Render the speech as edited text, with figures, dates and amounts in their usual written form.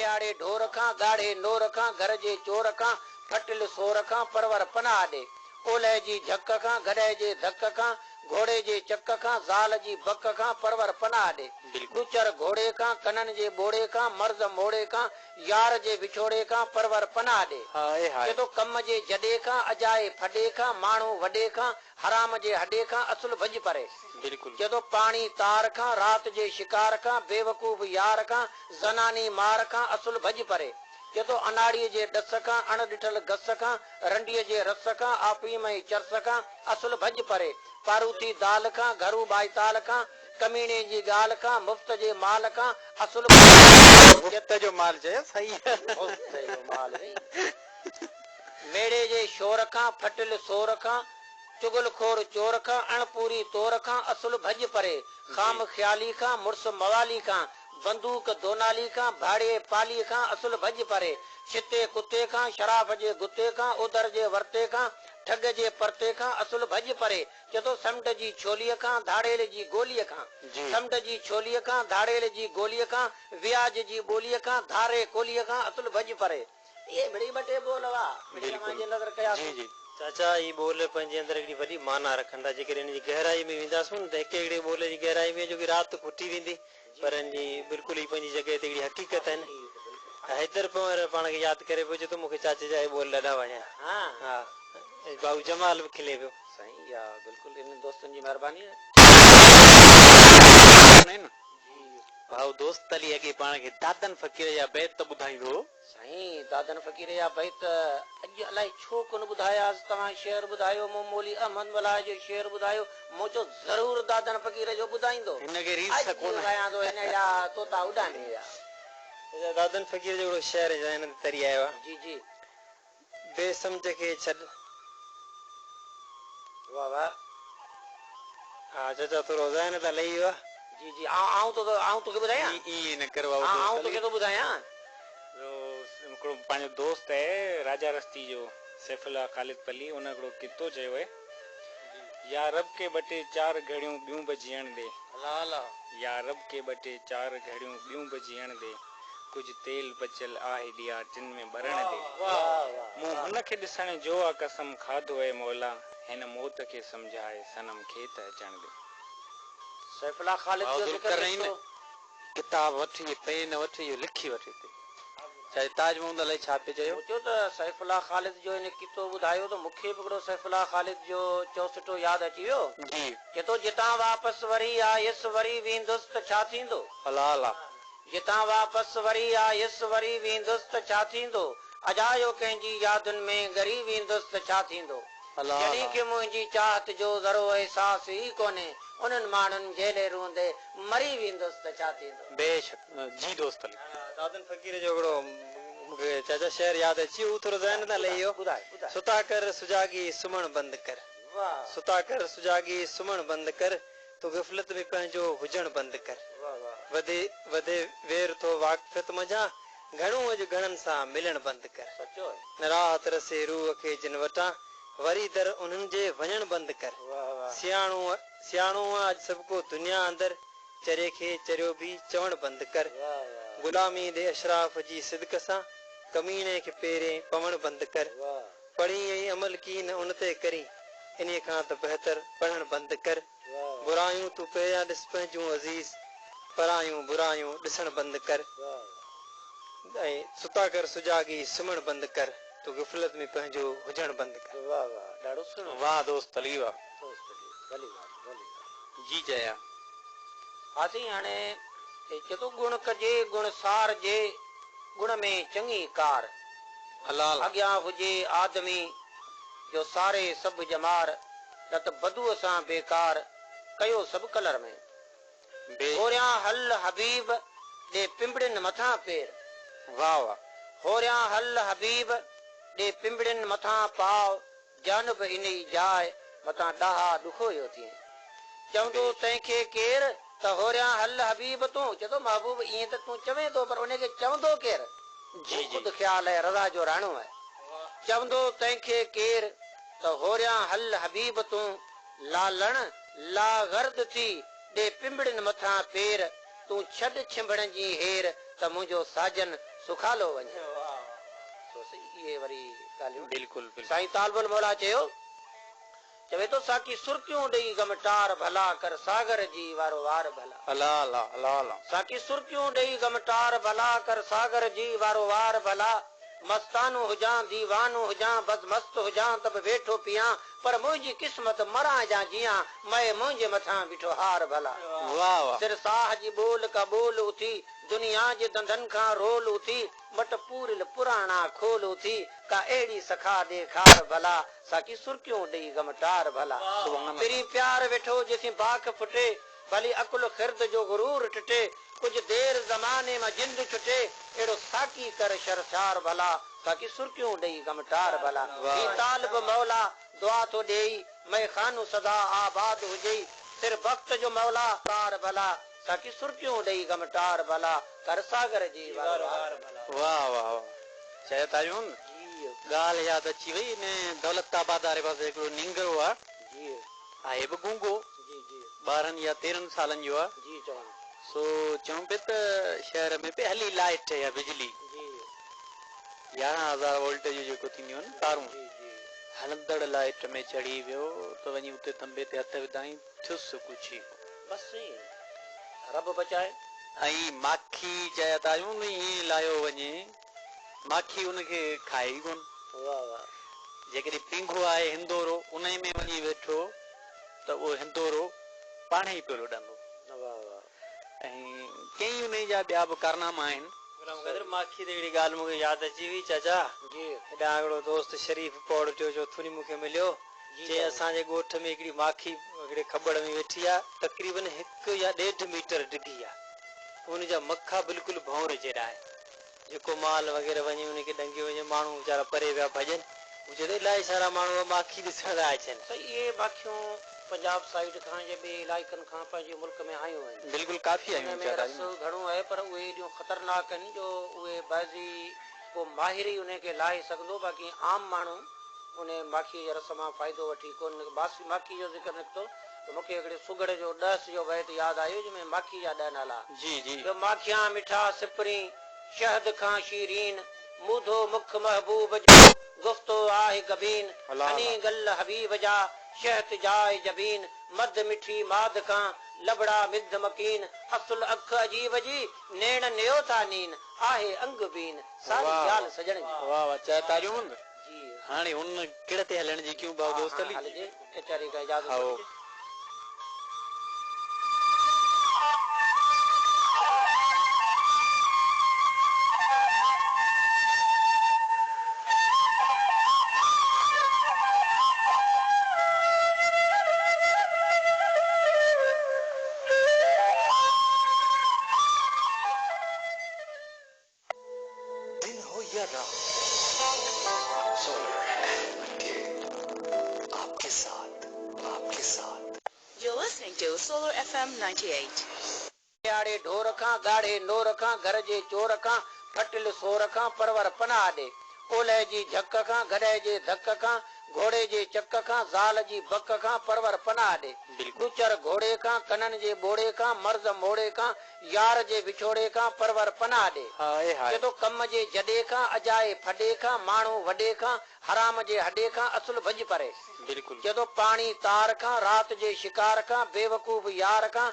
आड़े ढोर खां गाढ़े नोर खां घर जे चोर खां फटिल सोर खां परवर पनाह ॾे ओलह जी झक खां गॾह जे धक खां घोड़े जे चक खां ज़ाल जी बक खां परवर पनाह ॾे ॾुचर घोड़े खां कनन जे बोड़े खां मर्द मोड़े खां यार जे विछोड़े खां परवर पनाह ॾे चए थो कम जे जॾे खां अजाए फॾे खां माण्हू वॾे खां हराम जे हॾे खां असुल भॼ परे चए थो पाणी तार खां रात जे शिकार खां बेवकूफ़ यार खां ज़नानी मार खां असुल भॼ परे चए थो अनाड़ीअ जे ॾस खां अण ॾिठल घस खां रंडीअ जे रस खां आपीम जी चरस खां असुल भॼ परे पारूथी दाल खां घरू बाईताल खां कमीने जी ॻाल्हि खां मुफ़्त जे माल खां असुल मुफ़्त जो माल चयो सही मुफ़्त जो माल मेड़े जे शोर खां फटिल सोर खां चुगल खोर चोर खां अणपूरी तोर खां असुल भॼ परे खाम ख्याली खां मुड़स मवाली खां बंदूक दोनाली खां भाड़े पाली खां असुल भॼ परे छिते कुत्ते खां शराफ जे गुत्ते खां उदर जे वर्ते खां ठग जे परते खां असुल भॼ परे चए थो समुंड जी छोलीअ खां धाड़ेल जी गोलीअ खां समुंड जी छोलीअ खां धाड़ेल जी गोलीअ खां व्याज जी ॿोलीअ खां धारे कोलीअ खां असुल भॼ परे ये मिड़ी बटे बोल वा मिड़ी नज़र कया चाचा ये बोल पंहिंजे अंदर हिकिड़ी वॾी माना रखंदा जेकॾहिं इन जी गहराई में वेंदासीं त हिकु हिकिड़े बोल जी गहराई में जो की राति खुटी वेंदी पर इन जी बिल्कुलु ई पंहिंजी जॻह ते हिकिड़ी हक़ीक़त आहिनि हैदर पंवर पाण खे यादि करे पियो चए थो मूंखे चाचे जा बोल ॾाढा वणिया हा बाबू जमाल बि खिले पियो सही आहे बिल्कुलु इन दोस्तनि जी महिरबानी भाऊ दोस्त हली अॻे पाण खे दादन फ़कीर जा बैत ॿुधाईंदो साईं दादन फ़कीर जा बैत अॼु अलाए छो कोन ॿुधायासीं तव्हां शेर ॿुधायो मूं मौली अहमद वलाह जो शेर ॿुधायो मूं चयो ज़रूर दादन फ़कीर जो ॿुधाईंदो हिनखे रीस कोन कयां थो हिन जा तोता उॾामे दादन फ़कीर जो हिकिड़ो शेर हिन ते तरी आयो आहे जी जी बेसमझ खे छॾ वाह वाह हा चाचा थोरो ज़हन त लही वियो जी जी आऊं तोखे ॿुधायां ईअं न करो आऊं तोखे थो ॿुधायां हिकिड़ो पंहिंजो दोस्त आहे राजा रस्ती जो सैफुल्ला ख़ालिद पली उन हिकिड़ो कितो चयो आहे या रब के बटे चार घड़ियूं ॿियूं बि जीअण दे या रब के बटे चार घड़ियूं ॿियूं बि जीअण दे कुझु तेल बचियल आहे ॾिया टिन में ॿरण दे मूं हुनखे ॾिसण जो आहे कसम खाधो आहे मौला हिन मौत खे सम्झाए सनम खे त अचण दे सैफुल्ला ख़ालिद जो किताब वठी पेन वठी लिखी वठी चाहे ताजमहल लाइ छा पे चयो सोचियो त सैफुल्ला ख़ालिद जो इन कितो ॿुधायो त मूंखे बि हिकिड़ो सैफुल्ला ख़ालिद जो चौसठो यादि अची वियो चए थो जितां वापसि वरी आयुसि वरी वेंदुसि त छा थींदो जितां वापसि वरी आयुसि वरी वेंदुसि त छा थींदो अजायो कंहिंजी यादुनि में ग़री वेंदुसि त छा थींदो जॾहिं की मुंहिंजी चाहत जो ज़रो अहसास ई कोन्हे उन्हनि माण्हुनि जेले रूंदे मरी वेंदुसि त छा थींदो बेशक जी दोस्त दादन फ़कीर जो हिकिड़ो मूंखे चाचा शेर यादि अची वियो थोरो ज़हन न लही वियो सुता कर सुजागी सुम्हण बंदि कर सुता कर सुजागी सुम्हण बंदि कर तो ग़फ़लत में पंहिंजो हुजण बंदि कर वधे वधे वेर थो वाक़फ़ियत मञा घणो अॼु घणनि सां मिलण बंदि कर न राहत रसे रूह खे जिन वटां वरी दर उन्हनि जे वञण बंदि कर सियाणो अॼु सभु को दुनिया अंदरि चरे खे चरियो बि चवण बंदि कर गुलामी ॾे अशराफ जी सिदक सां कमीने खे पेरें पवण बंदि कर पढ़ी ऐं अमल की न उन ते करी इन खां त बहितर पढ़ण बंदि कर बुरायूं तूं पहिरियां ॾिस पंहिंजूं अज़ीज़ परायूं बुरायूं ॾिसण बंदि कर ऐं सुता कर सुजागी सुम्हण बंदि कर तूं ग़फ़लत में पंहिंजो हुजण बंदि कर ॾाढो सुहिणो वाह दोस्त अली वाह जी जया हासी हाणे चए थो गुण कजे गुण सार जे गुण में चङी कार हलाल अॻियां हुजे आदमी जो सारे सभु जमार न त बदूअ सां बेकार कयो सभु कलर में होरियां हल हबीब ॾे पिंबड़िन मथां पेर वाह वाह होरियां हल हबीब ॾे पिंबड़िन मथां पाव जानब इन ई जाइ मथां ॾाहा ॾुखोयो थिए चवंदो तंहिंखे केर त होरियां हल हबीब तूं चए थो महबूब ईअं त तूं चवे थो पर उनखे चवंदो केर ख़ुदि ख़्याल आहे रज़ा जो राणो आहे चवंदो तंहिंखे केर त होरियां हल हबीब तूं लालण लागर्द थी ॾे पिंबड़िन मथां पेर तूं छॾ छिंभण जी हेर त मुंहिंजो साजन सुखालो वञे ये वरी ॻाल्हियूं बिल्कुल साईं तालबुल मौला चयो चवे तो साकी सुर्कियूं ॾेई गमटार भला कर सागर जी वारो वार भला अल्लाह अल्लाह अल्लाह अल्लाह साकी सुर्कियूं ॾेई गमटार भला कर सागर जी वारो वार भला मस्तानो हुजां दीवानो हुजां बस मस्त हुजां तब वेठो पियां पर मुंहिंजी किस्मत मरां जा जियां मैं मुंहिंजे मथां बीठो हार भला वाह वाह सिर साह जी बोल कबूल उथी दुनिया जे दंदन खां रोल उथी मट पूरिल पुराणा खोल उथी का अहिड़ी सखा ॾेखार भला साकी सुर्कियूं ॾेई गमटार भला तेरी प्यार वेठो जेसी बाख फुटे भली अकुल खिर्द जो गुरूर टुटे कुछ देर जमाने में जिंद छुटे एड़ो साकी कर शरशार भला साकी सुर्कियूं ॾेई गमटार भला ही तालिब मौला दुआ तो ॾेई मैं खानू सदा आबाद हुजई सिर वक्त जो मौला तार भला ताकि सुर्कियूं ॾेई गमटार भला कर सागर जी वार भला वाह वाह वाह चए तायूं ॻाल्हि यादि अची वई ने दौलताबाद वारे पासे हिकिड़ो निंगरो आहे आहे बि गूंगो 12 या 13 सालनि जो आहे जी चवण सो चऊं पिए त शहर में पे हली लाइट या बिजली 11,000 वोल्ट जी जेको थींदियूं आहिनि तारूं हलंदड़ लाइट में चढ़ी वियो त वञी उते तंबे ते हथ विधाई थियुसि कुझु बस रब बचाए ऐं माखी चया था ईअं लाहियो वञे माखी उनखे खाए ई कोन वाह वाह जेकॾहिं पींघो आहे हिंदोरो उन में वञी वेठो त उहो हिंदोरो पाण ई पियो लुॾंदो ऐं कई उन जा ॿिया बि कारनामा आहिनि माखी त अहिड़ी ॻाल्हि मूंखे यादि अची वई चाचा हेॾां हिकिड़ो दोस्त शरीफ़ पौड़ जो चोथुनी मूंखे मिलियो जे असांजे ॻोठ में हिकिड़ी माखी हिकिड़े खॿड़ में वेठी आहे तक़रीबन 1 या 1.5 मीटर डिघी आहे उनजा मखा बिल्कुलु भौर जहिड़ा आहिनि जेको माल वग़ैरह वञे उनखे डंगे वञे माण्हू वीचारा परे विया भॼनि हुजे त इलाही सारा माण्हू माखी ॾिसण था अचनि त इहे माखियूं पंजाब साइड खां या ॿिए इलाइक़नि खां पंहिंजे मुल्क में आयूं आहिनि बिल्कुलु काफ़ी उन में रस घणो आहे पर उहे एॾियूं ख़तरनाक आहिनि जो उहे बाज़ी को माहिर ई उनखे लाहे सघंदो बाक़ी आम माण्हू उन माखीअ जे रस मां फ़ाइदो वठी कोन बासी माखी जो ज़िक्र निकितो त मूंखे हिकिड़े सुगड़ जो 10 जो बैत यादि आयो जंहिंमें माखी जा 10 नाला जी जी माखियां मिठा सिपरी शहद खां शीरीन मूधो मुख महबूब जो गुफ्तो आहे गबीन हनी गल हबीब जा शहत जाए जबीन मद मिठी माद खां लबड़ा मिद मकीन असुल अख अजीब जी नेण नयो था नीन आहे अंग बीन सारी ॻाल्हि सजण जी वाह वाह चाहे तारियूं जी हाणे उन किड़ ते हलण जी क्यों भाउ दोस्त हली हलजे एचारी का इजाज़त Solar FM 98 याड़े ढोर खां गाढ़े नोर खां घर जे चोर खां फटिल सोर खां परवर पनाह ॾे ओलह जी झक खां गॾह जे धक खां घोड़े जे चक खां ज़ाल जी बक खां परवर पनाह ॾे ॾुचर घोड़े खां कननि जे बोड़े खां मर्ज़ मोड़े खां यार जे विछोड़े खां परवर पनाह ॾे जदो कम जे जॾे खां अजाए फॾे खां माण्हू वॾे खां हराम जे हॾे खां असुल भॼ परे जदो पाणी तार खां रात जे शिकार खां बेवकूफ़ यार खां